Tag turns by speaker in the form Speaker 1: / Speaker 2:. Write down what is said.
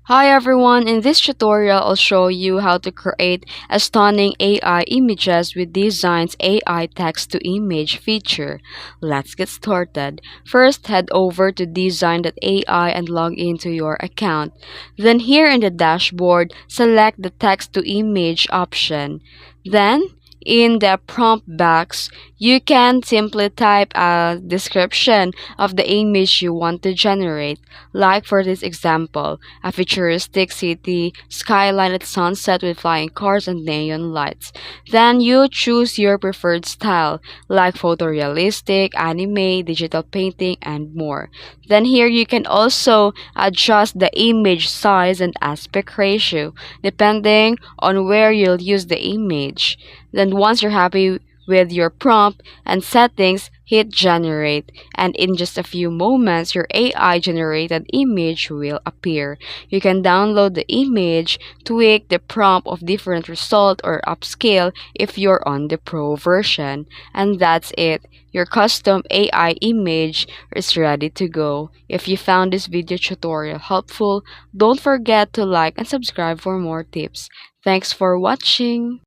Speaker 1: Hi everyone, in this tutorial I'll show you how to create a stunning AI images with Dzine's AI text to image feature. Let's get started. First, head over to Dzine.ai and log into your account. Then here in the dashboard, select the text to image option. Then, in the prompt box, you can simply type a description of the image you want to generate. Like for this example, a futuristic city skyline at sunset with flying cars and neon lights. Then you choose your preferred style, like photorealistic, anime, digital painting, and more. Then here you can also adjust the image size and aspect ratio, depending on where you'll use the image. Then once you're happy with your prompt and settings, hit generate, and in just a few moments, your AI generated image will appear. You can download the image, tweak the prompt of different result, or upscale if you're on the pro version. And that's it. Your custom AI image is ready to go. If you found this video tutorial helpful, don't forget to like and subscribe for more tips. Thanks for watching.